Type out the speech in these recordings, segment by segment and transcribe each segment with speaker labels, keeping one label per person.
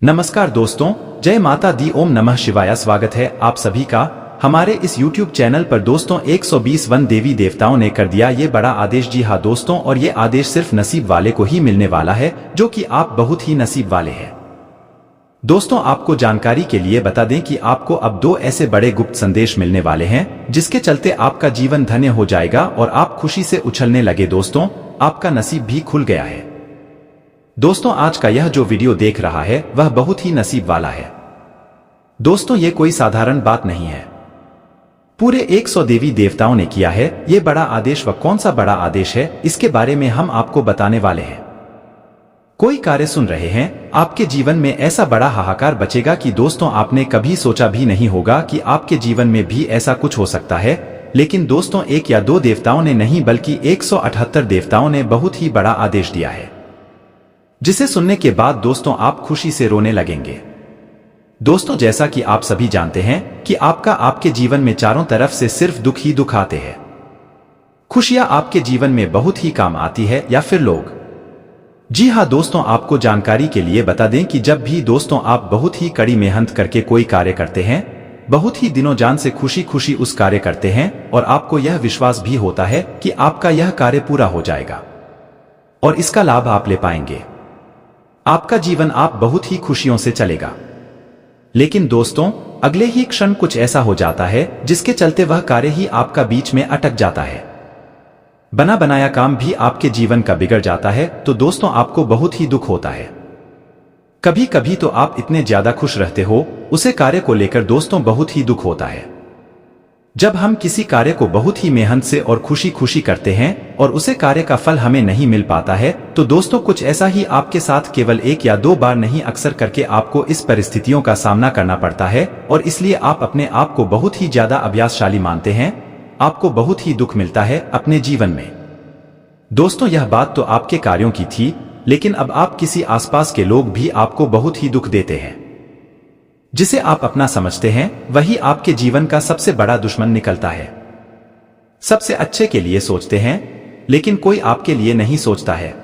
Speaker 1: नमस्कार दोस्तों, जय माता दी, ओम नमः शिवाय। स्वागत है आप सभी का हमारे इस YouTube चैनल पर। दोस्तों 120 वन देवी देवताओं ने कर दिया ये बड़ा आदेश। जी हाँ दोस्तों, और ये आदेश सिर्फ नसीब वाले को ही मिलने वाला है, जो कि आप बहुत ही नसीब वाले हैं। दोस्तों आपको जानकारी के लिए बता दें कि आपको अब 2 ऐसे बड़े गुप्त संदेश मिलने वाले हैं, जिसके चलते आपका जीवन धन्य हो जाएगा और आप खुशी से उछलने लगे। दोस्तों आपका नसीब भी खुल गया है। दोस्तों आज का यह जो वीडियो देख रहा है वह बहुत ही नसीब वाला है। दोस्तों ये कोई साधारण बात नहीं है, पूरे 100 देवी देवताओं ने किया है ये बड़ा आदेश। वह कौन सा बड़ा आदेश है, इसके बारे में हम आपको बताने वाले हैं। कोई कार्य सुन रहे हैं, आपके जीवन में ऐसा बड़ा हाहाकार बचेगा कि दोस्तों आपने कभी सोचा भी नहीं होगा कि आपके जीवन में भी ऐसा कुछ हो सकता है। लेकिन दोस्तों 1 या 2 देवताओं ने नहीं, बल्कि 178 देवताओं ने बहुत ही बड़ा आदेश दिया है, जिसे सुनने के बाद दोस्तों आप खुशी से रोने लगेंगे। दोस्तों जैसा कि आप सभी जानते हैं कि आपके जीवन में चारों तरफ से सिर्फ दुख ही दुख आते हैं। खुशियां आपके जीवन में बहुत ही काम आती है या फिर लोग। जी हाँ दोस्तों, आपको जानकारी के लिए बता दें कि जब भी दोस्तों आप बहुत ही कड़ी मेहनत करके कोई कार्य करते हैं, बहुत ही दिनों जान से खुशी खुशी उस कार्य करते हैं, और आपको यह विश्वास भी होता है कि आपका यह कार्य पूरा हो जाएगा और इसका लाभ आप ले पाएंगे, आपका जीवन आप बहुत ही खुशियों से चलेगा। लेकिन दोस्तों अगले ही क्षण कुछ ऐसा हो जाता है जिसके चलते वह कार्य ही आपका बीच में अटक जाता है। बना बनाया काम भी आपके जीवन का बिगड़ जाता है। तो दोस्तों आपको बहुत ही दुख होता है। कभी कभी तो आप इतने ज्यादा खुश रहते हो उसे कार्य को लेकर, दोस्तों बहुत ही दुख होता है। जब हम किसी कार्य को बहुत ही मेहनत से और खुशी खुशी करते हैं और उसे कार्य का फल हमें नहीं मिल पाता है, तो दोस्तों कुछ ऐसा ही आपके साथ केवल 1 या 2 बार नहीं, अक्सर करके आपको इस परिस्थितियों का सामना करना पड़ता है, और इसलिए आप अपने आप को बहुत ही ज्यादा अभ्यासशाली मानते हैं। आपको बहुत ही दुख मिलता है अपने जीवन में। दोस्तों यह बात तो आपके कार्यों की थी, लेकिन अब आप किसी आसपास के लोग भी आपको बहुत ही दुख देते हैं। जिसे आप अपना समझते हैं वही आपके जीवन का सबसे बड़ा दुश्मन निकलता है। सबसे अच्छे के लिए सोचते हैं, लेकिन कोई आपके लिए नहीं सोचता है।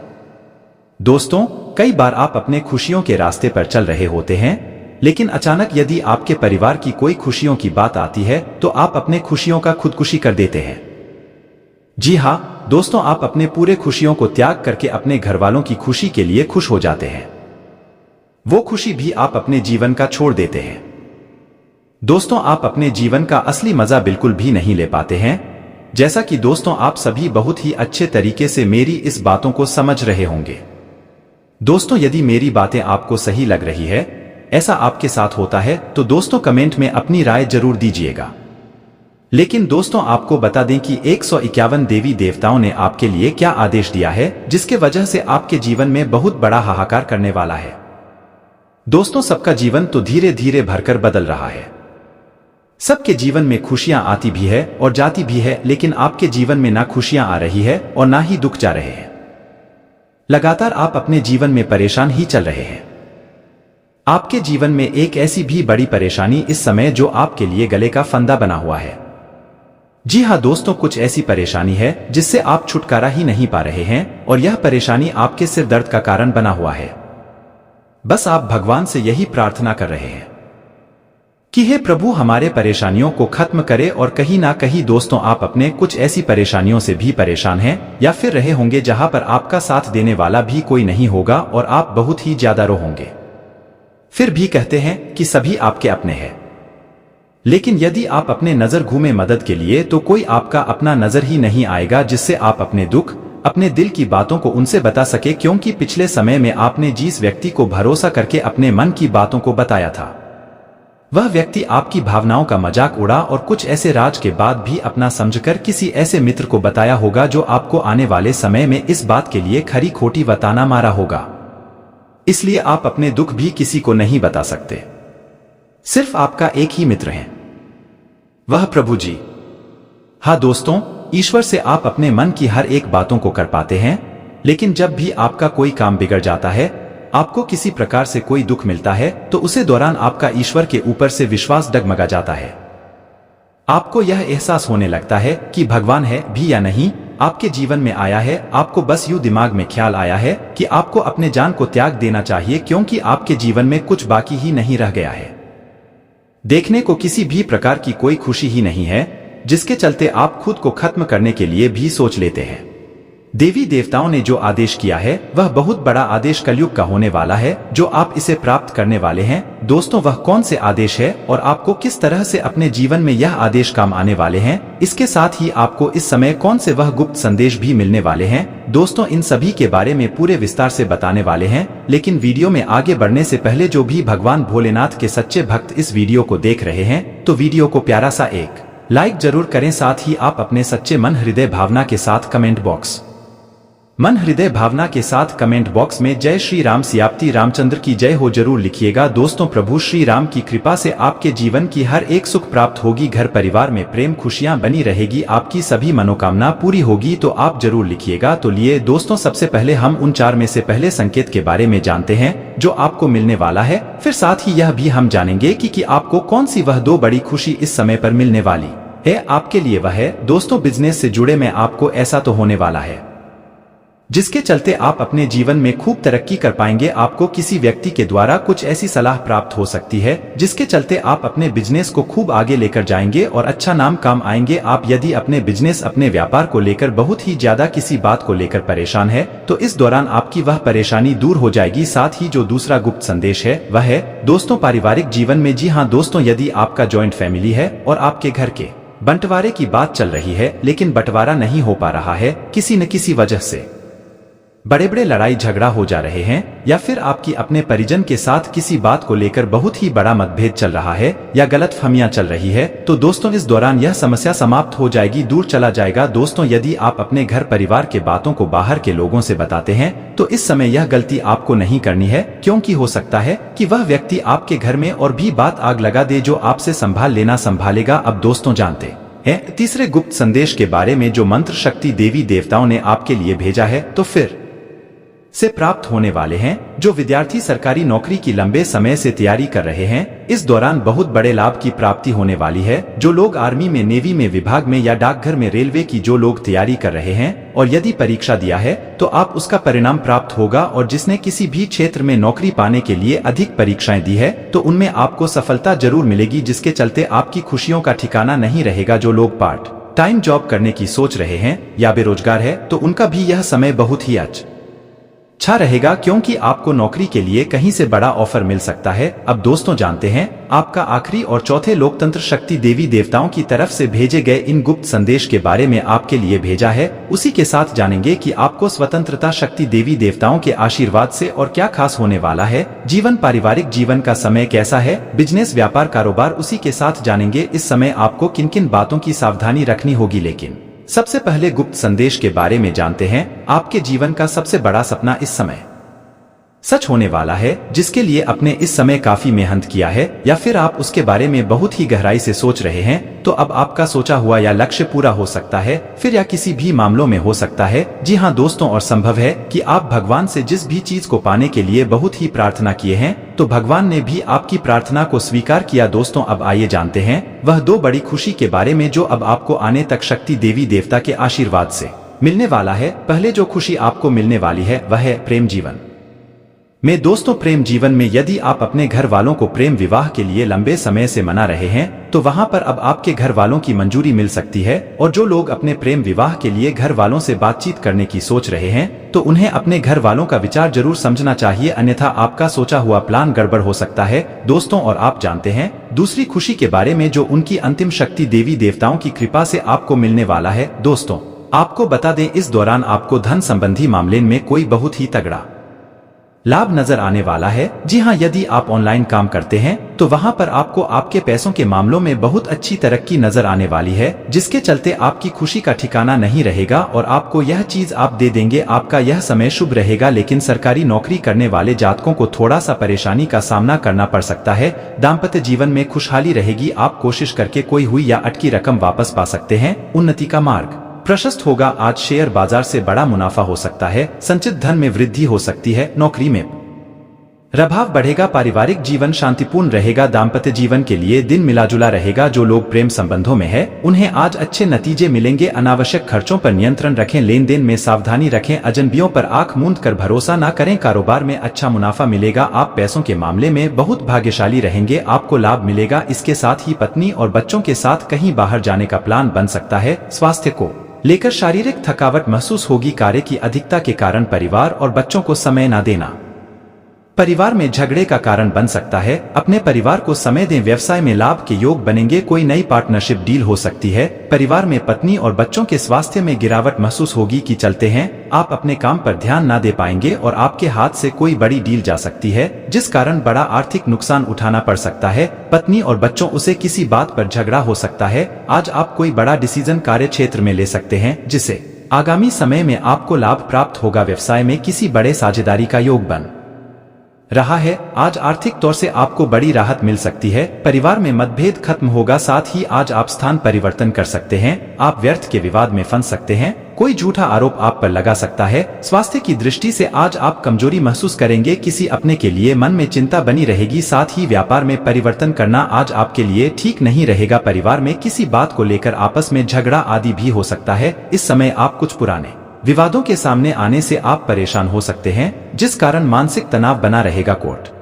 Speaker 1: दोस्तों कई बार आप अपने खुशियों के रास्ते पर चल रहे होते हैं, लेकिन अचानक यदि आपके परिवार की कोई खुशियों की बात आती है तो आप अपने खुशियों का खुदकुशी कर देते हैं। जी हाँ दोस्तों, आप अपने पूरे खुशियों को त्याग करके अपने घर वालों की खुशी के लिए खुश हो जाते हैं। वो खुशी भी आप अपने जीवन का छोड़ देते हैं। दोस्तों आप अपने जीवन का असली मजा बिल्कुल भी नहीं ले पाते हैं। जैसा कि दोस्तों आप सभी बहुत ही अच्छे तरीके से मेरी इस बातों को समझ रहे होंगे। दोस्तों यदि मेरी बातें आपको सही लग रही है, ऐसा आपके साथ होता है, तो दोस्तों कमेंट में अपनी राय जरूर दीजिएगा। लेकिन दोस्तों आपको बता दें कि 151 देवी देवताओं ने आपके लिए क्या आदेश दिया है, जिसके वजह से आपके जीवन में बहुत बड़ा हाहाकार करने वाला है। दोस्तों सबका जीवन तो धीरे धीरे भरकर बदल रहा है। सबके जीवन में खुशियां आती भी है और जाती भी है, लेकिन आपके जीवन में ना खुशियां आ रही है और ना ही दुख जा रहे हैं। लगातार आप अपने जीवन में परेशान ही चल रहे हैं। आपके जीवन में एक ऐसी भी बड़ी परेशानी इस समय जो आपके लिए गले का फंदा बना हुआ है। जी हाँ दोस्तों, कुछ ऐसी परेशानी है जिससे आप छुटकारा ही नहीं पा रहे हैं, और यह परेशानी आपके सिर दर्द का कारण बना हुआ है। बस आप भगवान से यही प्रार्थना कर रहे हैं कि हे प्रभु हमारे परेशानियों को खत्म करे। और कहीं ना कहीं दोस्तों आप अपने कुछ ऐसी परेशानियों से भी परेशान हैं, या फिर रहे होंगे जहां पर आपका साथ देने वाला भी कोई नहीं होगा और आप बहुत ही ज्यादा रो होंगे। फिर भी कहते हैं कि सभी आपके अपने हैं, लेकिन यदि आप अपने नजर घूमे मदद के लिए, तो कोई आपका अपना नजर ही नहीं आएगा जिससे आप अपने दुख, अपने दिल की बातों को उनसे बता सके। क्योंकि पिछले समय में आपने जिस व्यक्ति को भरोसा करके अपने मन की बातों को बताया था, वह व्यक्ति आपकी भावनाओं का मजाक उड़ा और कुछ ऐसे राज के बाद भी अपना समझकर किसी ऐसे मित्र को बताया होगा जो आपको आने वाले समय में इस बात के लिए खरी खोटी बताना मारा होगा। इसलिए आप अपने दुख भी किसी को नहीं बता सकते। सिर्फ आपका एक ही मित्र है, वह प्रभु जी। हाँ दोस्तों, ईश्वर से आप अपने मन की हर एक बातों को कर पाते हैं, लेकिन जब भी आपका कोई काम बिगड़ जाता है, आपको किसी प्रकार से कोई दुख मिलता है, तो उसे दौरान आपका ईश्वर के ऊपर से विश्वास डगमगा जाता है। आपको यह एहसास होने लगता है कि भगवान है भी या नहीं, आपके जीवन में आया है, आपको बस यूं दिमाग में ख्याल आया है कि आपको अपने जान को त्याग देना चाहिए क्योंकि आपके जीवन में कुछ बाकी ही नहीं रह गया है। देखने को किसी भी प्रकार की कोई खुशी ही नहीं है, जिसके चलते आप खुद को खत्म करने के लिए भी सोच लेते हैं। देवी देवताओं ने जो आदेश किया है वह बहुत बड़ा आदेश कलयुग का होने वाला है, जो आप इसे प्राप्त करने वाले हैं। दोस्तों, वह कौन से आदेश है और आपको किस तरह से अपने जीवन में यह आदेश काम आने वाले हैं, इसके साथ ही आपको इस समय कौन से वह गुप्त संदेश भी मिलने वाले हैं, दोस्तों इन सभी के बारे में पूरे विस्तार से बताने वाले हैं। लेकिन वीडियो में आगे बढ़ने से पहले जो भी भगवान भोलेनाथ के सच्चे भक्त इस वीडियो को देख रहे हैं तो वीडियो को प्यारा सा एक लाइक जरूर करें। साथ ही आप अपने सच्चे मन हृदय भावना के साथ कमेंट बॉक्स में जय श्री राम सियापति रामचंद्र की जय हो जरूर लिखिएगा। दोस्तों, प्रभु श्री राम की कृपा से आपके जीवन की हर एक सुख प्राप्त होगी, घर परिवार में प्रेम खुशियां बनी रहेगी, आपकी सभी मनोकामना पूरी होगी, तो आप जरूर लिखिएगा। तो लिए दोस्तों, सबसे पहले हम उन 4 में से पहले संकेत के बारे में जानते हैं जो आपको मिलने वाला है। फिर साथ ही यह भी हम जानेंगे कि आपको कौन सी वह 2 बड़ी खुशी इस समय पर मिलने वाली है आपके लिए। वह है दोस्तों, बिजनेस से जुड़े में आपको ऐसा तो होने वाला है जिसके चलते आप अपने जीवन में खूब तरक्की कर पाएंगे। आपको किसी व्यक्ति के द्वारा कुछ ऐसी सलाह प्राप्त हो सकती है जिसके चलते आप अपने बिजनेस को खूब आगे लेकर जाएंगे और अच्छा नाम काम आएंगे। आप यदि अपने बिजनेस अपने व्यापार को लेकर बहुत ही ज्यादा किसी बात को लेकर परेशान है तो इस दौरान आपकी वह परेशानी दूर हो जाएगी। साथ ही जो दूसरा गुप्त संदेश है वह है दोस्तों पारिवारिक जीवन में। जी हाँ दोस्तों, यदि आपका जॉइंट फैमिली है और आपके घर के बंटवारे की बात चल रही है लेकिन बंटवारा नहीं हो पा रहा है, किसी न किसी वजह से बड़े बड़े लड़ाई झगड़ा हो जा रहे हैं, या फिर आपकी अपने परिजन के साथ किसी बात को लेकर बहुत ही बड़ा मतभेद चल रहा है या गलतफहमियां चल रही है, तो दोस्तों इस दौरान यह समस्या समाप्त हो जाएगी, दूर चला जाएगा। दोस्तों, यदि आप अपने घर परिवार के बातों को बाहर के लोगों से बताते हैं तो इस समय यह गलती आपको नहीं करनी है, क्योंकि हो सकता है कि वह व्यक्ति आपके घर में और भी बात आग लगा दे जो आपसे संभाल लेना संभालेगा। अब दोस्तों जानते हैं तीसरे गुप्त संदेश के बारे में जो मंत्र शक्ति देवी देवताओं ने आपके लिए भेजा है तो फिर से प्राप्त होने वाले हैं। जो विद्यार्थी सरकारी नौकरी की लंबे समय से तैयारी कर रहे हैं, इस दौरान बहुत बड़े लाभ की प्राप्ति होने वाली है। जो लोग आर्मी में, नेवी में, विभाग में या डाकघर में, रेलवे की जो लोग तैयारी कर रहे हैं और यदि परीक्षा दिया है तो आप उसका परिणाम प्राप्त होगा। और जिसने किसी भी क्षेत्र में नौकरी पाने के लिए अधिक परीक्षाएं दी है तो उनमें आपको सफलता जरूर मिलेगी, जिसके चलते आपकी खुशियों का ठिकाना नहीं रहेगा। जो लोग पार्ट टाइम जॉब करने की सोच रहे हैं या बेरोजगार है तो उनका भी यह समय बहुत ही अच्छा रहेगा, क्योंकि आपको नौकरी के लिए कहीं से बड़ा ऑफर मिल सकता है। अब दोस्तों जानते हैं आपका आखिरी और चौथे लोकतंत्र शक्ति देवी देवताओं की तरफ से भेजे गए इन गुप्त संदेश के बारे में आपके लिए भेजा है। उसी के साथ जानेंगे कि आपको स्वतंत्रता शक्ति देवी देवताओं के आशीर्वाद से और क्या खास होने वाला है। जीवन, पारिवारिक जीवन का समय कैसा है, बिजनेस, व्यापार, कारोबार, उसी के साथ जानेंगे इस समय आपको किन किन बातों की सावधानी रखनी होगी। लेकिन सबसे पहले गुप्त संदेश के बारे में जानते हैं। आपके जीवन का सबसे बड़ा सपना इस समय सच होने वाला है, जिसके लिए आपने इस समय काफी मेहनत किया है या फिर आप उसके बारे में बहुत ही गहराई से सोच रहे हैं, तो अब आपका सोचा हुआ या लक्ष्य पूरा हो सकता है, फिर या किसी भी मामलों में हो सकता है। जी हाँ दोस्तों, और संभव है कि आप भगवान से जिस भी चीज को पाने के लिए बहुत ही प्रार्थना किए हैं तो भगवान ने भी आपकी प्रार्थना को स्वीकार किया। दोस्तों, अब आइए जानते हैं वह 2 बड़ी खुशी के बारे में जो अब आपको आने तक शक्ति देवी देवता के आशीर्वाद से मिलने वाला है। पहले जो खुशी आपको मिलने वाली है वह है प्रेम जीवन में। दोस्तों, प्रेम जीवन में यदि आप अपने घर वालों को प्रेम विवाह के लिए लंबे समय से मना रहे हैं तो वहां पर अब आपके घर वालों की मंजूरी मिल सकती है। और जो लोग अपने प्रेम विवाह के लिए घर वालों से बातचीत करने की सोच रहे हैं तो उन्हें अपने घर वालों का विचार जरूर समझना चाहिए, अन्यथा आपका सोचा हुआ प्लान गड़बड़ हो सकता है। दोस्तों, और आप जानते हैं दूसरी खुशी के बारे में जो उनकी अंतिम शक्ति देवी देवताओं की कृपा से आपको मिलने वाला है। दोस्तों, आपको बता दें इस दौरान आपको धन संबंधी मामले में कोई बहुत ही तगड़ा लाभ नजर आने वाला है। जी हाँ, यदि आप ऑनलाइन काम करते हैं तो वहां पर आपको आपके पैसों के मामलों में बहुत अच्छी तरक्की नजर आने वाली है, जिसके चलते आपकी खुशी का ठिकाना नहीं रहेगा और आपको यह चीज आप दे देंगे। आपका यह समय शुभ रहेगा, लेकिन सरकारी नौकरी करने वाले जातकों को थोड़ा सा परेशानी का सामना करना पड़ सकता है। दाम्पत्य जीवन में खुशहाली रहेगी, आप कोशिश करके कोई हुई या अटकी रकम वापस पा सकते हैं। उन्नति का मार्ग प्रशस्त होगा, आज शेयर बाजार से बड़ा मुनाफा हो सकता है, संचित धन में वृद्धि हो सकती है। नौकरी में प्रभाव बढ़ेगा, पारिवारिक जीवन शांतिपूर्ण रहेगा, दाम्पत्य जीवन के लिए दिन मिलाजुला रहेगा। जो लोग प्रेम संबंधों में है उन्हें आज अच्छे नतीजे मिलेंगे। अनावश्यक खर्चों पर नियंत्रण रखें, लेन देन में सावधानी रखें, अजनबियों पर आंख मूंद कर भरोसा न करें। कारोबार में अच्छा मुनाफा मिलेगा, आप पैसों के मामले में बहुत भाग्यशाली रहेंगे, आपको लाभ मिलेगा। इसके साथ ही पत्नी और बच्चों के साथ कहीं बाहर जाने का प्लान बन सकता है। स्वास्थ्य को लेकर शारीरिक थकावट महसूस होगी, कार्य की अधिकता के कारण परिवार और बच्चों को समय न देना परिवार में झगड़े का कारण बन सकता है। अपने परिवार को समय दें, व्यवसाय में लाभ के योग बनेंगे, कोई नई पार्टनरशिप डील हो सकती है। परिवार में पत्नी और बच्चों के स्वास्थ्य में गिरावट महसूस होगी कि चलते हैं आप अपने काम पर ध्यान ना दे पाएंगे और आपके हाथ से कोई बड़ी डील जा सकती है जिस कारण बड़ा आर्थिक नुकसान उठाना पड़ सकता है। पत्नी और बच्चों उसे किसी बात पर झगड़ा हो सकता है। आज आप कोई बड़ा डिसीजन कार्य क्षेत्र में ले सकते हैं जिससे आगामी समय में आपको लाभ प्राप्त होगा। व्यवसाय में किसी बड़े साझेदारी का योग बन रहा है, आज आर्थिक तौर से आपको बड़ी राहत मिल सकती है। परिवार में मतभेद खत्म होगा, साथ ही आज आप स्थान परिवर्तन कर सकते हैं। आप व्यर्थ के विवाद में फंस सकते हैं, कोई झूठा आरोप आप पर लगा सकता है। स्वास्थ्य की दृष्टि से आज आप कमजोरी महसूस करेंगे, किसी अपने के लिए मन में चिंता बनी रहेगी। साथ ही व्यापार में परिवर्तन करना आज आपके लिए ठीक नहीं रहेगा। परिवार में किसी बात को लेकर आपस में झगड़ा आदि भी हो सकता है। इस समय आप कुछ पुराने विवादों के सामने आने से आप परेशान हो सकते हैं जिस कारण मानसिक तनाव बना रहेगा। कोर्ट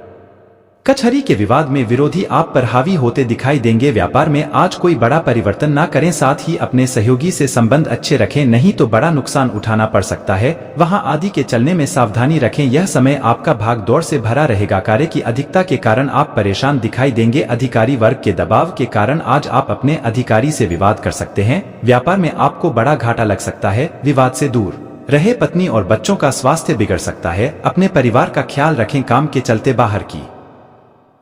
Speaker 1: कचहरी के विवाद में विरोधी आप पर हावी होते दिखाई देंगे। व्यापार में आज कोई बड़ा परिवर्तन ना करें, साथ ही अपने सहयोगी से संबंध अच्छे रखें, नहीं तो बड़ा नुकसान उठाना पड़ सकता है। वहां आदि के चलने में सावधानी रखें, यह समय आपका भाग दौड़ से भरा रहेगा। कार्य की अधिकता के कारण आप परेशान दिखाई देंगे। अधिकारी वर्ग के दबाव के कारण आज आप अपने अधिकारी से विवाद कर सकते हैं। व्यापार में आपको बड़ा घाटा लग सकता है। विवाद से दूर रहे, पत्नी और बच्चों का स्वास्थ्य बिगड़ सकता है। अपने परिवार का ख्याल रखें, काम के चलते बाहर की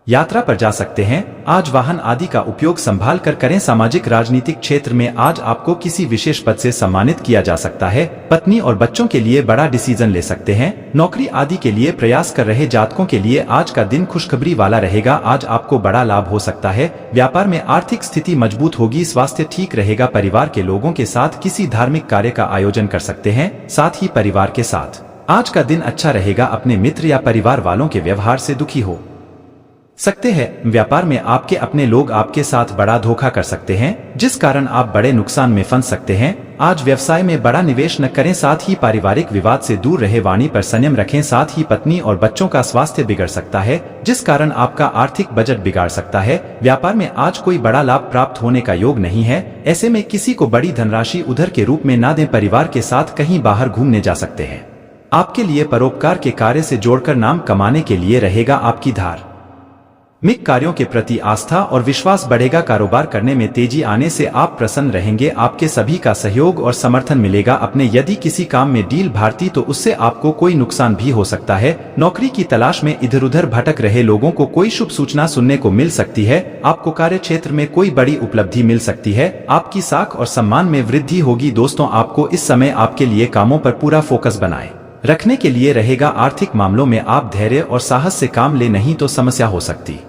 Speaker 1: यात्रा पर जा सकते हैं। आज वाहन आदि का उपयोग संभाल कर करें। सामाजिक राजनीतिक क्षेत्र में आज आपको किसी विशेष पद से सम्मानित किया जा सकता है। पत्नी और बच्चों के लिए बड़ा डिसीजन ले सकते हैं। नौकरी आदि के लिए प्रयास कर रहे जातकों के लिए आज का दिन खुशखबरी वाला रहेगा, आज आपको बड़ा लाभ हो सकता है। व्यापार में आर्थिक स्थिति मजबूत होगी, स्वास्थ्य ठीक रहेगा। परिवार के लोगों के साथ किसी धार्मिक कार्य का आयोजन कर सकते हैं। साथ ही परिवार के साथ आज का दिन अच्छा रहेगा। अपने मित्र या परिवार वालों के व्यवहार से दुखी हो सकते हैं। व्यापार में आपके अपने लोग आपके साथ बड़ा धोखा कर सकते हैं जिस कारण आप बड़े नुकसान में फंस सकते हैं। आज व्यवसाय में बड़ा निवेश न करें, साथ ही पारिवारिक विवाद से दूर रहे, वाणी पर संयम रखें। साथ ही पत्नी और बच्चों का स्वास्थ्य बिगड़ सकता है जिस कारण आपका आर्थिक बजट बिगाड़ सकता है। व्यापार में आज कोई बड़ा लाभ प्राप्त होने का योग नहीं है, ऐसे में किसी को बड़ी धनराशि उधार के रूप में न दें। परिवार के साथ कहीं बाहर घूमने जा सकते हैं। आपके लिए परोपकार के कार्य से जोड़कर नाम कमाने के लिए रहेगा आपकी धार मिक कार्यों के प्रति आस्था और विश्वास बढ़ेगा। कारोबार करने में तेजी आने से आप प्रसन्न रहेंगे, आपके सभी का सहयोग और समर्थन मिलेगा। अपने यदि किसी काम में डील भारती तो उससे आपको कोई नुकसान भी हो सकता है। नौकरी की तलाश में इधर उधर भटक रहे लोगों को कोई शुभ सूचना सुनने को मिल सकती है। आपको कार्य क्षेत्र में कोई बड़ी उपलब्धि मिल सकती है। आपकी साख और सम्मान में वृद्धि होगी। दोस्तों, आपको इस समय आपके लिए कामों पर पूरा फोकस बनाए रखने के लिए रहेगा। आर्थिक मामलों में आप धैर्य और साहस से काम ले, नहीं तो समस्या हो सकती है।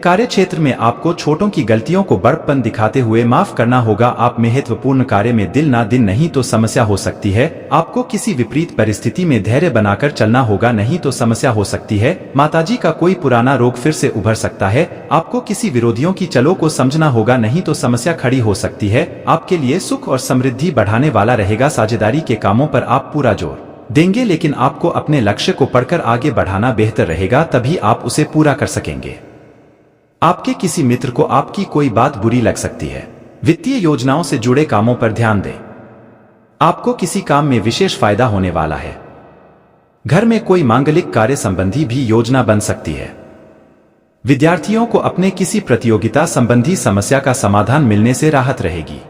Speaker 1: कार्य क्षेत्र में आपको छोटों की गलतियों को बड़पन दिखाते हुए माफ करना होगा। आप महत्वपूर्ण कार्य में दिल ना दिन, नहीं तो समस्या हो सकती है। आपको किसी विपरीत परिस्थिति में धैर्य बनाकर चलना होगा, नहीं तो समस्या हो सकती है। माताजी का कोई पुराना रोग फिर से उभर सकता है। आपको किसी विरोधियों की चलो को समझना होगा, नहीं तो समस्या खड़ी हो सकती है। आपके लिए सुख और समृद्धि बढ़ाने वाला रहेगा। साझेदारी के कामों पर आप पूरा जोर देंगे, लेकिन आपको अपने लक्ष्य को पढ़कर आगे बढ़ाना बेहतर रहेगा, तभी आप उसे पूरा कर सकेंगे। आपके किसी मित्र को आपकी कोई बात बुरी लग सकती है। वित्तीय योजनाओं से जुड़े कामों पर ध्यान दें, आपको किसी काम में विशेष फायदा होने वाला है। घर में कोई मांगलिक कार्य संबंधी भी योजना बन सकती है। विद्यार्थियों को अपने किसी प्रतियोगिता संबंधी समस्या का समाधान मिलने से राहत रहेगी।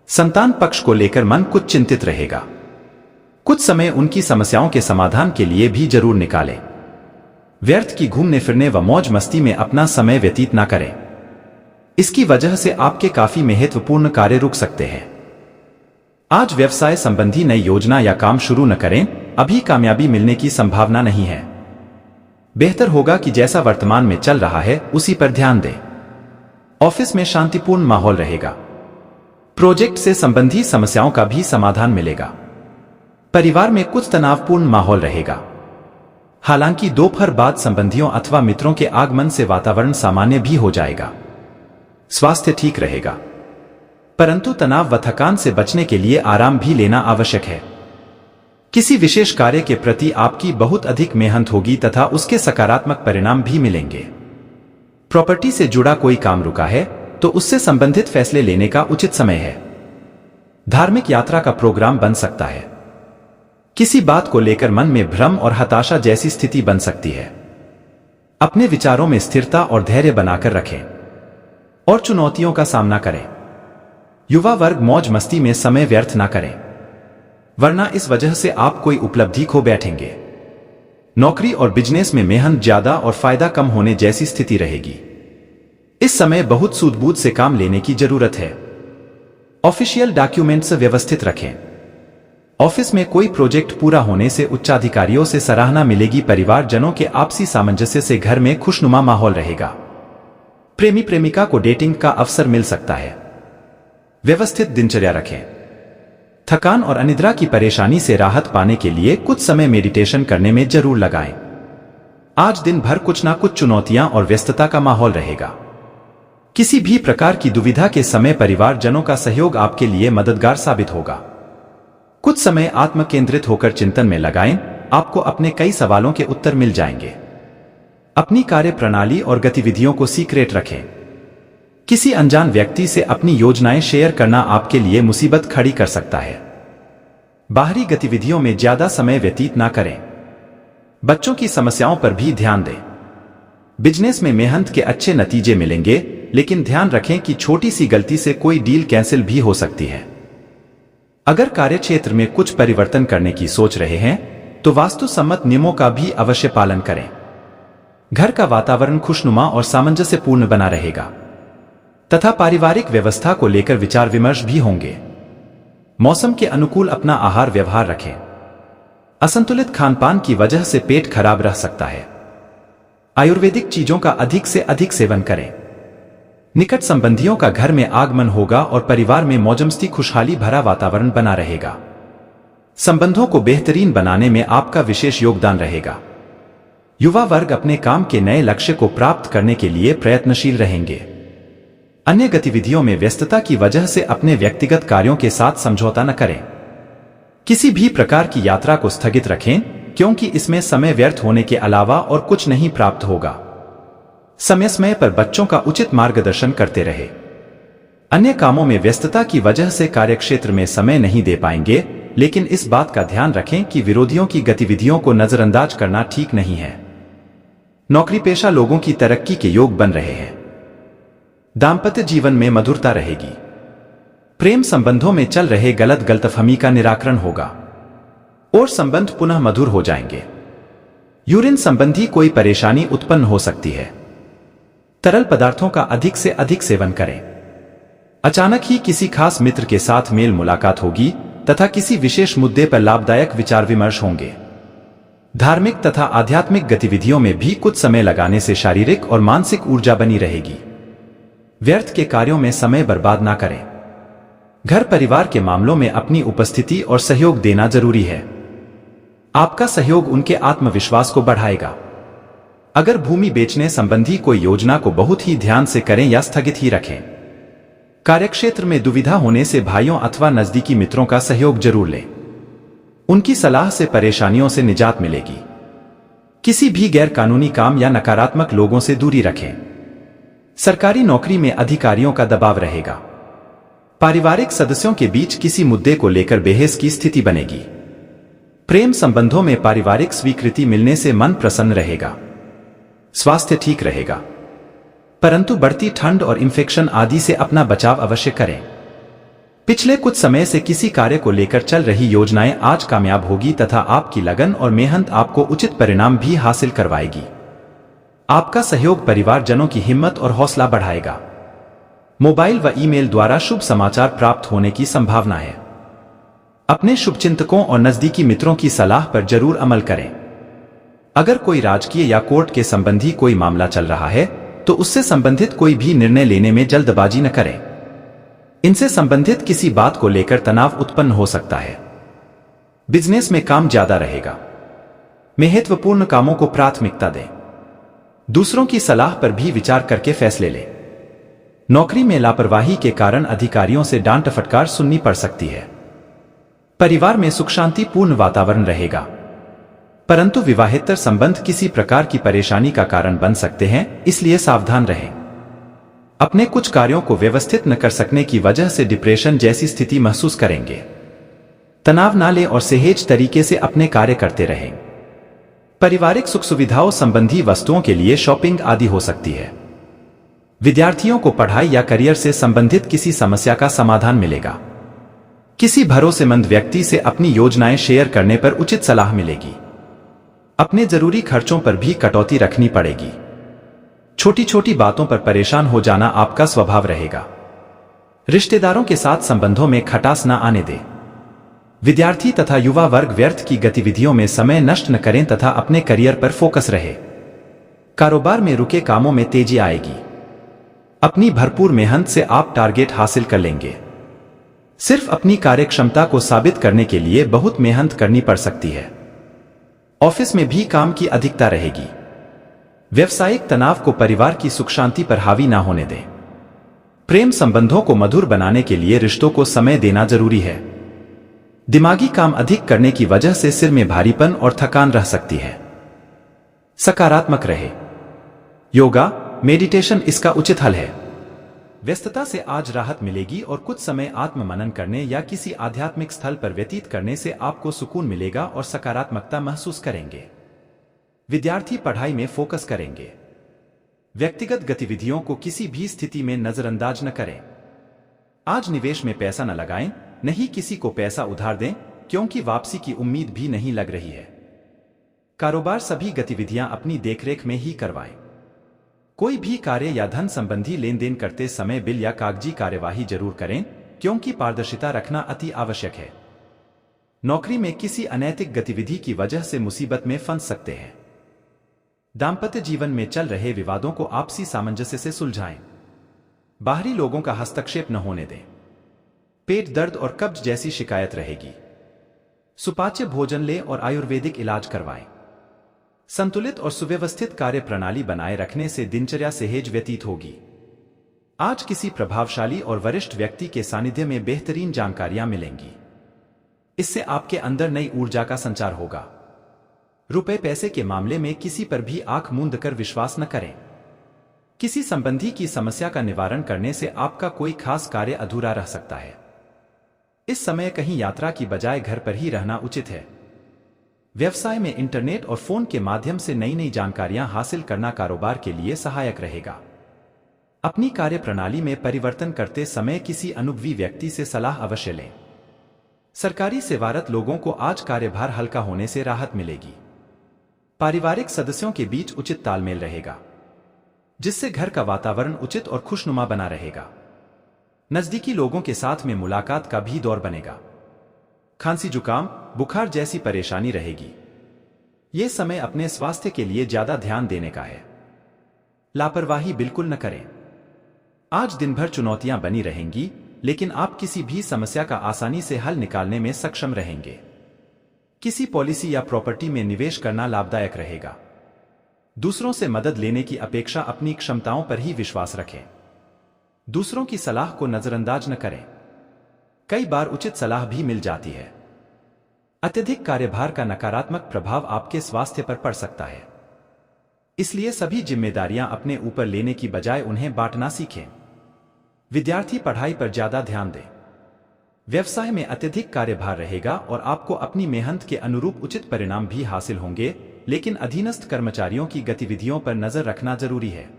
Speaker 1: संतान पक्ष को लेकर मन कुछ चिंतित रहेगा। कुछ समय उनकी समस्याओं के समाधान के लिए भी जरूर निकालें। व्यर्थ की घूमने फिरने व मौज मस्ती में अपना समय व्यतीत ना करें, इसकी वजह से आपके काफी महत्वपूर्ण कार्य रुक सकते हैं। आज व्यवसाय संबंधी नई योजना या काम शुरू न करें, अभी कामयाबी मिलने की संभावना नहीं है। बेहतर होगा कि जैसा वर्तमान में चल रहा है उसी पर ध्यान दें। ऑफिस में शांतिपूर्ण माहौल रहेगा। प्रोजेक्ट से संबंधी समस्याओं का भी समाधान मिलेगा। परिवार में कुछ तनावपूर्ण माहौल रहेगा। हालांकि दोपहर बाद संबंधियों अथवा मित्रों के आगमन से वातावरण सामान्य भी हो जाएगा। स्वास्थ्य ठीक रहेगा, परंतु तनाव व थकान से बचने के लिए आराम भी लेना आवश्यक है। किसी विशेष कार्य के प्रति आपकी बहुत अधिक मेहनत होगी तथा उसके सकारात्मक परिणाम भी मिलेंगे। प्रॉपर्टी से जुड़ा कोई काम रुका है तो उससे संबंधित फैसले लेने का उचित समय है। धार्मिक यात्रा का प्रोग्राम बन सकता है। किसी बात को लेकर मन में भ्रम और हताशा जैसी स्थिति बन सकती है। अपने विचारों में स्थिरता और धैर्य बनाकर रखें और चुनौतियों का सामना करें। युवा वर्ग मौज मस्ती में समय व्यर्थ ना करें, वरना इस वजह से आप कोई उपलब्धि खो बैठेंगे। नौकरी और बिजनेस में मेहनत ज्यादा और फायदा कम होने जैसी स्थिति रहेगी। इस समय बहुत सूझबूझ से काम लेने की जरूरत है। ऑफिशियल डॉक्यूमेंट्स व्यवस्थित रखें। ऑफिस में कोई प्रोजेक्ट पूरा होने से उच्चाधिकारियों से सराहना मिलेगी। परिवारजनों के आपसी सामंजस्य से घर में खुशनुमा माहौल रहेगा। प्रेमी प्रेमिका को डेटिंग का अवसर मिल सकता है। व्यवस्थित दिनचर्या रखें। थकान और अनिद्रा की परेशानी से राहत पाने के लिए कुछ समय मेडिटेशन करने में जरूर लगाएं। आज दिन भर कुछ ना कुछ चुनौतियां और व्यस्तता का माहौल रहेगा। किसी भी प्रकार की दुविधा के समय परिवारजनों का सहयोग आपके लिए मददगार साबित होगा। कुछ समय आत्म केंद्रित होकर चिंतन में लगाएं, आपको अपने कई सवालों के उत्तर मिल जाएंगे। अपनी कार्य प्रणाली और गतिविधियों को सीक्रेट रखें। किसी अनजान व्यक्ति से अपनी योजनाएं शेयर करना आपके लिए मुसीबत खड़ी कर सकता है। बाहरी गतिविधियों में ज्यादा समय व्यतीत ना करें। बच्चों की समस्याओं पर भी ध्यान दें। बिजनेस में मेहनत के अच्छे नतीजे मिलेंगे, लेकिन ध्यान रखें कि छोटी सी गलती से कोई डील कैंसिल भी हो सकती है। अगर कार्यक्षेत्र में कुछ परिवर्तन करने की सोच रहे हैं तो वास्तु सम्मत नियमों का भी अवश्य पालन करें। घर का वातावरण खुशनुमा और सामंजस्यपूर्ण बना रहेगा तथा पारिवारिक व्यवस्था को लेकर विचार विमर्श भी होंगे। मौसम के अनुकूल अपना आहार व्यवहार रखें। असंतुलित खानपान की वजह से पेट खराब रह सकता है। आयुर्वेदिक चीजों का अधिक से अधिक सेवन करें। निकट संबंधियों का घर में आगमन होगा और परिवार में मौजमस्ती खुशहाली भरा वातावरण बना रहेगा। संबंधों को बेहतरीन बनाने में आपका विशेष योगदान रहेगा। युवा वर्ग अपने काम के नए लक्ष्य को प्राप्त करने के लिए प्रयत्नशील रहेंगे। अन्य गतिविधियों में व्यस्तता की वजह से अपने व्यक्तिगत कार्यों के साथ समझौता न करें। किसी भी प्रकार की यात्रा को स्थगित रखें, क्योंकि इसमें समय व्यर्थ होने के अलावा और कुछ नहीं प्राप्त होगा। समय समय पर बच्चों का उचित मार्गदर्शन करते रहे। अन्य कामों में व्यस्तता की वजह से कार्यक्षेत्र में समय नहीं दे पाएंगे, लेकिन इस बात का ध्यान रखें कि विरोधियों की गतिविधियों को नजरअंदाज करना ठीक नहीं है। नौकरी पेशा लोगों की तरक्की के योग बन रहे हैं। दाम्पत्य जीवन में मधुरता रहेगी। प्रेम संबंधों में चल रहे गलतफहमी का निराकरण होगा और संबंध पुनः मधुर हो जाएंगे। यूरिन संबंधी कोई परेशानी उत्पन्न हो सकती है। तरल पदार्थों का अधिक से अधिक सेवन करें। अचानक ही किसी खास मित्र के साथ मेल मुलाकात होगी तथा किसी विशेष मुद्दे पर लाभदायक विचार विमर्श होंगे। धार्मिक तथा आध्यात्मिक गतिविधियों में भी कुछ समय लगाने से शारीरिक और मानसिक ऊर्जा बनी रहेगी। व्यर्थ के कार्यों में समय बर्बाद ना करें। घर परिवार के मामलों में अपनी उपस्थिति और सहयोग देना जरूरी है। आपका सहयोग उनके आत्मविश्वास को बढ़ाएगा। अगर भूमि बेचने संबंधी कोई योजना को बहुत ही ध्यान से करें या स्थगित ही रखें। कार्यक्षेत्र में दुविधा होने से भाइयों अथवा नजदीकी मित्रों का सहयोग जरूर लें। उनकी सलाह से परेशानियों से निजात मिलेगी। किसी भी गैर कानूनी काम या नकारात्मक लोगों से दूरी रखें। सरकारी नौकरी में अधिकारियों का दबाव रहेगा। पारिवारिक सदस्यों के बीच किसी मुद्दे को लेकर बहस की स्थिति बनेगी। प्रेम संबंधों में पारिवारिक स्वीकृति मिलने से मन प्रसन्न रहेगा। स्वास्थ्य ठीक रहेगा, परंतु बढ़ती ठंड और इंफेक्शन आदि से अपना बचाव अवश्य करें। पिछले कुछ समय से किसी कार्य को लेकर चल रही योजनाएं आज कामयाब होगी तथा आपकी लगन और मेहनत आपको उचित परिणाम भी हासिल करवाएगी। आपका सहयोग परिवारजनों की हिम्मत और हौसला बढ़ाएगा। मोबाइल व ईमेल द्वारा शुभ समाचार प्राप्त होने की संभावना है। अपने शुभचिंतकों और नजदीकी मित्रों की सलाह पर जरूर अमल करें। अगर कोई राजकीय या कोर्ट के संबंधी कोई मामला चल रहा है तो उससे संबंधित कोई भी निर्णय लेने में जल्दबाजी न करें। इनसे संबंधित किसी बात को लेकर तनाव उत्पन्न हो सकता है। बिजनेस में काम ज्यादा रहेगा। महत्वपूर्ण कामों को प्राथमिकता दें। दूसरों की सलाह पर भी विचार करके फैसले लें। नौकरी में लापरवाही के कारण अधिकारियों से डांट फटकार सुननी पड़ सकती है। परिवार में सुख शांतिपूर्ण वातावरण रहेगा, परंतु विवाहेतर संबंध किसी प्रकार की परेशानी का कारण बन सकते हैं, इसलिए सावधान रहें। अपने कुछ कार्यों को व्यवस्थित न कर सकने की वजह से डिप्रेशन जैसी स्थिति महसूस करेंगे। तनाव ना लें और सहज तरीके से अपने कार्य करते रहें। पारिवारिक सुख सुविधाओं संबंधी वस्तुओं के लिए शॉपिंग आदि हो सकती है। विद्यार्थियों को पढ़ाई या करियर से संबंधित किसी समस्या का समाधान मिलेगा। किसी भरोसेमंद व्यक्ति से अपनी योजनाएं शेयर करने पर उचित सलाह मिलेगी। अपने जरूरी खर्चों पर भी कटौती रखनी पड़ेगी। छोटी छोटी बातों पर परेशान हो जाना आपका स्वभाव रहेगा। रिश्तेदारों के साथ संबंधों में खटास न आने दें। विद्यार्थी तथा युवा वर्ग व्यर्थ की गतिविधियों में समय नष्ट न करें तथा अपने करियर पर फोकस रहे। कारोबार में रुके कामों में तेजी आएगी। अपनी भरपूर मेहनत से आप टारगेट हासिल कर लेंगे। सिर्फ अपनी कार्यक्षमता को साबित करने के लिए बहुत मेहनत करनी पड़ सकती है। ऑफिस में भी काम की अधिकता रहेगी। व्यवसायिक तनाव को परिवार की सुख शांति पर हावी ना होने दें। प्रेम संबंधों को मधुर बनाने के लिए रिश्तों को समय देना जरूरी है। दिमागी काम अधिक करने की वजह से सिर में भारीपन और थकान रह सकती है। सकारात्मक रहे। योगा, मेडिटेशन इसका उचित हल है। व्यस्तता से आज राहत मिलेगी और कुछ समय आत्म मनन करने या किसी आध्यात्मिक स्थल पर व्यतीत करने से आपको सुकून मिलेगा और सकारात्मकता महसूस करेंगे। विद्यार्थी पढ़ाई में फोकस करेंगे। व्यक्तिगत गतिविधियों को किसी भी स्थिति में नजरअंदाज न करें। आज निवेश में पैसा न लगाएं, नहीं किसी को पैसा उधार दें, क्योंकि वापसी की उम्मीद भी नहीं लग रही है। कारोबार सभी गतिविधियां अपनी देखरेख में ही करवाएं। कोई भी कार्य या धन संबंधी लेन देन करते समय बिल या कागजी कार्यवाही जरूर करें, क्योंकि पारदर्शिता रखना अति आवश्यक है। नौकरी में किसी अनैतिक गतिविधि की वजह से मुसीबत में फंस सकते हैं। दाम्पत्य जीवन में चल रहे विवादों को आपसी सामंजस्य से सुलझाएं। बाहरी लोगों का हस्तक्षेप न होने दें। पेट दर्द और कब्ज जैसी शिकायत रहेगी। सुपाच्य भोजन लें और आयुर्वेदिक इलाज करवाएं। संतुलित और सुव्यवस्थित कार्य प्रणाली बनाए रखने से दिनचर्या सहज व्यतीत होगी। आज किसी प्रभावशाली और वरिष्ठ व्यक्ति के सानिध्य में बेहतरीन जानकारियां मिलेंगी। इससे आपके अंदर नई ऊर्जा का संचार होगा। रुपए पैसे के मामले में किसी पर भी आंख मूंद कर विश्वास न करें। किसी संबंधी की समस्या का निवारण करने से आपका कोई खास कार्य अधूरा रह सकता है। इस समय कहीं यात्रा की बजाय घर पर ही रहना उचित है। व्यवसाय में इंटरनेट और फोन के माध्यम से नई नई जानकारियां हासिल करना कारोबार के लिए सहायक रहेगा। अपनी कार्य प्रणाली में परिवर्तन करते समय किसी अनुभवी व्यक्ति से सलाह अवश्य लें। सरकारी सेवारत लोगों को आज कार्यभार हल्का होने से राहत मिलेगी। पारिवारिक सदस्यों के बीच उचित तालमेल रहेगा, जिससे घर का वातावरण उचित और खुशनुमा बना रहेगा। नजदीकी लोगों के साथ में मुलाकात का भी दौर बनेगा। खांसी जुकाम बुखार जैसी परेशानी रहेगी। यह समय अपने स्वास्थ्य के लिए ज्यादा ध्यान देने का है। लापरवाही बिल्कुल न करें। आज दिन भर चुनौतियां बनी रहेंगी, लेकिन आप किसी भी समस्या का आसानी से हल निकालने में सक्षम रहेंगे। किसी पॉलिसी या प्रॉपर्टी में निवेश करना लाभदायक रहेगा। दूसरों से मदद लेने की अपेक्षा अपनी क्षमताओं पर ही विश्वास रखें। दूसरों की सलाह को नजरअंदाज न करें। कई बार उचित सलाह भी मिल जाती है। अत्यधिक कार्यभार का नकारात्मक प्रभाव आपके स्वास्थ्य पर पड़ सकता है। इसलिए सभी जिम्मेदारियां अपने ऊपर लेने की बजाय उन्हें बांटना सीखें। विद्यार्थी पढ़ाई पर ज्यादा ध्यान दें। व्यवसाय में अत्यधिक कार्यभार रहेगा और आपको अपनी मेहनत के अनुरूप उचित परिणाम भी हासिल होंगे, लेकिन अधीनस्थ कर्मचारियों की गतिविधियों पर नजर रखना जरूरी है।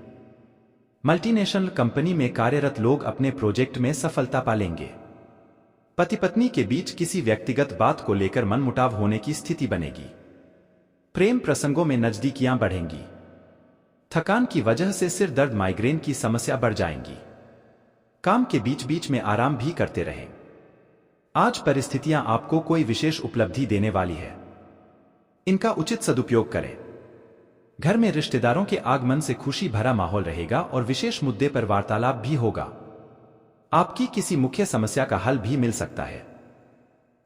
Speaker 1: मल्टीनेशनल कंपनी में कार्यरत लोग अपने प्रोजेक्ट में सफलता पालेंगे। पति पत्नी के बीच किसी व्यक्तिगत बात को लेकर मनमुटाव होने की स्थिति बनेगी। प्रेम प्रसंगों में नजदीकियां बढ़ेंगी। थकान की वजह से सिर दर्द माइग्रेन की समस्या बढ़ जाएंगी। काम के बीच बीच में आराम भी करते रहें। आज परिस्थितियां आपको कोई विशेष उपलब्धि देने वाली है। इनका उचित सदुपयोग करें। घर में रिश्तेदारों के आगमन से खुशी भरा माहौल रहेगा और विशेष मुद्दे पर वार्तालाप भी होगा। आपकी किसी मुख्य समस्या का हल भी मिल सकता है।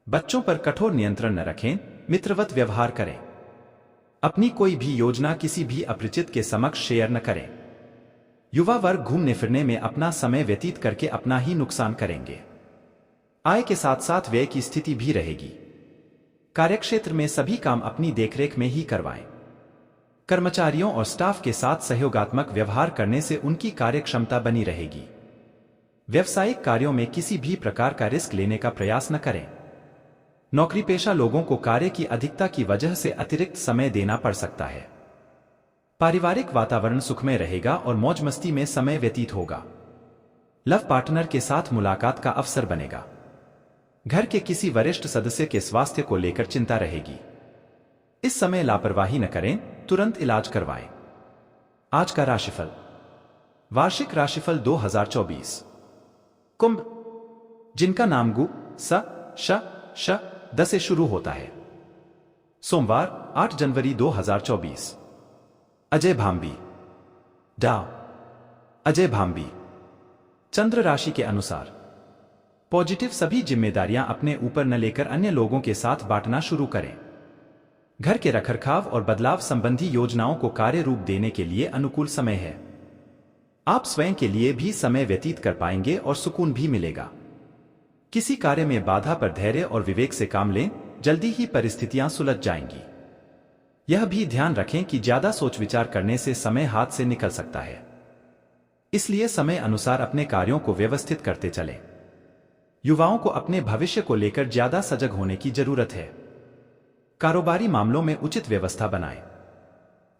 Speaker 1: बच्चों पर कठोर नियंत्रण न रखें, मित्रवत व्यवहार करें। अपनी कोई भी योजना किसी भी अपरिचित के समक्ष शेयर न करें। युवा वर्ग घूमने फिरने में अपना समय व्यतीत करके अपना ही नुकसान करेंगे। आय के साथ साथ व्यय की स्थिति भी रहेगी। कार्यक्षेत्र में सभी काम अपनी देखरेख में ही करवाएं। कर्मचारियों और स्टाफ के साथ सहयोगात्मक व्यवहार करने से उनकी कार्यक्षमता बनी रहेगी। व्यवसायिक कार्यों में किसी भी प्रकार का रिस्क लेने का प्रयास न करें। नौकरी पेशा लोगों को कार्य की अधिकता की वजह से अतिरिक्त समय देना पड़ सकता है। पारिवारिक वातावरण सुखमय रहेगा और मौज मस्ती में समय व्यतीत होगा। लव पार्टनर के साथ मुलाकात का अवसर बनेगा। घर के किसी वरिष्ठ सदस्य के स्वास्थ्य को लेकर चिंता रहेगी। इस समय लापरवाही न करें, तुरंत इलाज करवाएं। आज का राशिफल। वार्षिक राशिफल 2024। कुंभ, जिनका नाम गु, स, श, श, द से शुरू होता है। सोमवार 8 जनवरी 2024। अजय भांबी, डा अजय भांबी। चंद्र राशि के अनुसार पॉजिटिव सभी जिम्मेदारियां अपने ऊपर न लेकर अन्य लोगों के साथ बांटना शुरू करें। घर के रखरखाव और बदलाव संबंधी योजनाओं को कार्य रूप देने के लिए अनुकूल समय है। आप स्वयं के लिए भी समय व्यतीत कर पाएंगे और सुकून भी मिलेगा। किसी कार्य में बाधा पर धैर्य और विवेक से काम लें, जल्दी ही परिस्थितियां सुलझ जाएंगी। यह भी ध्यान रखें कि ज्यादा सोच विचार करने से समय हाथ से निकल सकता है, इसलिए समय अनुसार अपने कार्यों को व्यवस्थित करते चलें। युवाओं को अपने भविष्य को लेकर ज्यादा सजग होने की जरूरत है। कारोबारी मामलों में उचित व्यवस्था बनाएं।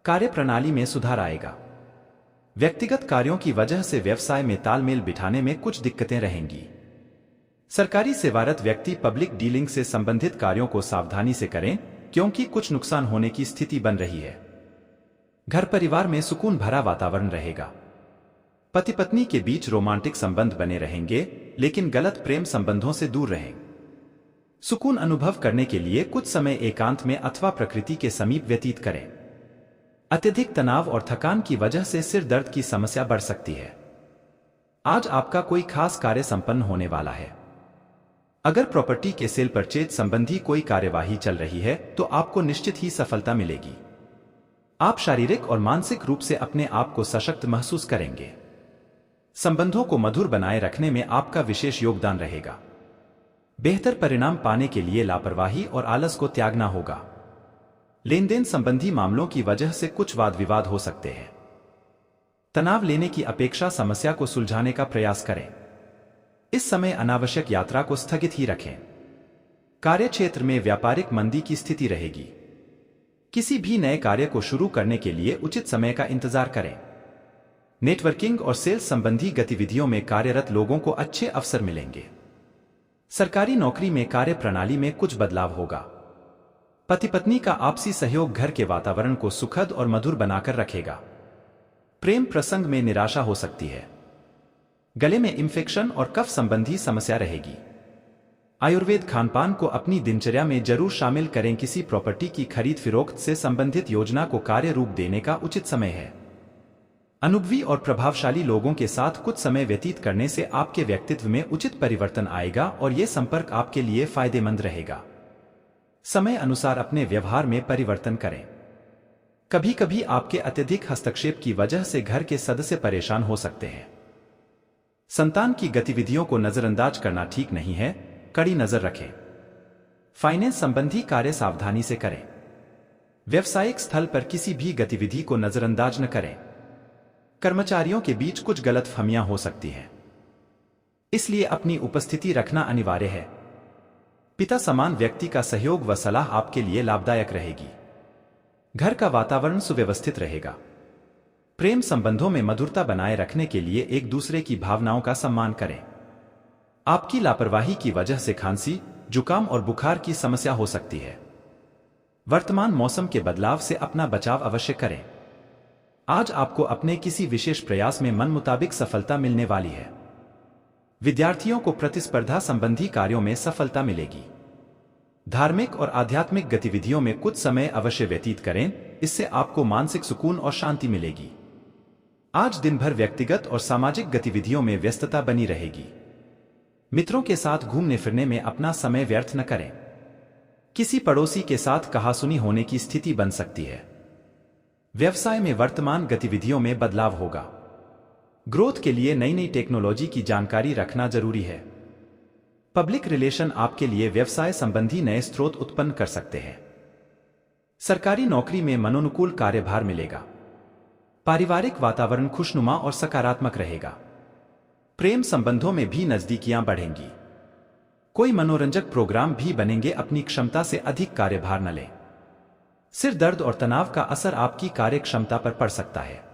Speaker 1: कार्य प्रणाली में सुधार आएगा। व्यक्तिगत कार्यों की वजह से व्यवसाय में तालमेल बिठाने में कुछ दिक्कतें रहेंगी। सरकारी सेवारत व्यक्ति पब्लिक डीलिंग से संबंधित कार्यों को सावधानी से करें, क्योंकि कुछ नुकसान होने की स्थिति बन रही है। घर परिवार में सुकून भरा वातावरण रहेगा। पति पत्नी के बीच रोमांटिक संबंध बने रहेंगे, लेकिन गलत प्रेम संबंधों से दूर रहें। सुकून अनुभव करने के लिए कुछ समय एकांत में अथवा प्रकृति के समीप व्यतीत करें। अत्यधिक तनाव और थकान की वजह से सिर दर्द की समस्या बढ़ सकती है। आज आपका कोई खास कार्य संपन्न होने वाला है। अगर प्रॉपर्टी के सेल परचेज संबंधी कोई कार्यवाही चल रही है तो आपको निश्चित ही सफलता मिलेगी। आप शारीरिक और मानसिक रूप से अपने आप को सशक्त महसूस करेंगे। संबंधों को मधुर बनाए रखने में आपका विशेष योगदान रहेगा। बेहतर परिणाम पाने के लिए लापरवाही और आलस को त्यागना होगा। लेन देन संबंधी मामलों की वजह से कुछ वाद विवाद हो सकते हैं। तनाव लेने की अपेक्षा समस्या को सुलझाने का प्रयास करें। इस समय अनावश्यक यात्रा को स्थगित ही रखें। कार्यक्षेत्र में व्यापारिक मंदी की स्थिति रहेगी। किसी भी नए कार्य को शुरू करने के लिए उचित समय का इंतजार करें। नेटवर्किंग और सेल्स संबंधी गतिविधियों में कार्यरत लोगों को अच्छे अवसर मिलेंगे। सरकारी नौकरी में कार्य प्रणाली में कुछ बदलाव होगा। पति पत्नी का आपसी सहयोग घर के वातावरण को सुखद और मधुर बनाकर रखेगा। प्रेम प्रसंग में निराशा हो सकती है। गले में इंफेक्शन और कफ संबंधी समस्या रहेगी। आयुर्वेद खानपान को अपनी दिनचर्या में जरूर शामिल करें। किसी प्रॉपर्टी की खरीद फिरोख्त से संबंधित योजना को कार्य रूप देने का उचित समय है। अनुभवी और प्रभावशाली लोगों के साथ कुछ समय व्यतीत करने से आपके व्यक्तित्व में उचित परिवर्तन आएगा और ये संपर्क आपके लिए फायदेमंद रहेगा। समय अनुसार अपने व्यवहार में परिवर्तन करें। कभी कभी आपके अत्यधिक हस्तक्षेप की वजह से घर के सदस्य परेशान हो सकते हैं। संतान की गतिविधियों को नजरअंदाज करना ठीक नहीं है, कड़ी नजर रखें। फाइनेंस संबंधी कार्य सावधानी से करें। व्यवसायिक स्थल पर किसी भी गतिविधि को नजरअंदाज न करें। कर्मचारियों के बीच कुछ गलतफहमियां हो सकती हैं, इसलिए अपनी उपस्थिति रखना अनिवार्य है। पिता समान व्यक्ति का सहयोग व सलाह आपके लिए लाभदायक रहेगी। घर का वातावरण सुव्यवस्थित रहेगा। प्रेम संबंधों में मधुरता बनाए रखने के लिए एक दूसरे की भावनाओं का सम्मान करें। आपकी लापरवाही की वजह से खांसी, जुकाम और बुखार की समस्या हो सकती है। वर्तमान मौसम के बदलाव से अपना बचाव अवश्य करें। आज आपको अपने किसी विशेष प्रयास में मन मुताबिक सफलता मिलने वाली है। विद्यार्थियों को प्रतिस्पर्धा संबंधी कार्यों में सफलता मिलेगी। धार्मिक और आध्यात्मिक गतिविधियों में कुछ समय अवश्य व्यतीत करें, इससे आपको मानसिक सुकून और शांति मिलेगी। आज दिन भर व्यक्तिगत और सामाजिक गतिविधियों में व्यस्तता बनी रहेगी। मित्रों के साथ घूमने फिरने में अपना समय व्यर्थ न करें। किसी पड़ोसी के साथ कहासुनी होने की स्थिति बन सकती है। व्यवसाय में वर्तमान गतिविधियों में बदलाव होगा। ग्रोथ के लिए नई नई टेक्नोलॉजी की जानकारी रखना जरूरी है। पब्लिक रिलेशन आपके लिए व्यवसाय संबंधी नए स्रोत उत्पन्न कर सकते हैं। सरकारी नौकरी में मनोनुकूल कार्यभार मिलेगा। पारिवारिक वातावरण खुशनुमा और सकारात्मक रहेगा। प्रेम संबंधों में भी नजदीकियां बढ़ेंगी। कोई मनोरंजक प्रोग्राम भी बनेंगे। अपनी क्षमता से अधिक कार्यभार न लें। सिर दर्द और तनाव का असर आपकी कार्य क्षमता पर पड़ सकता है।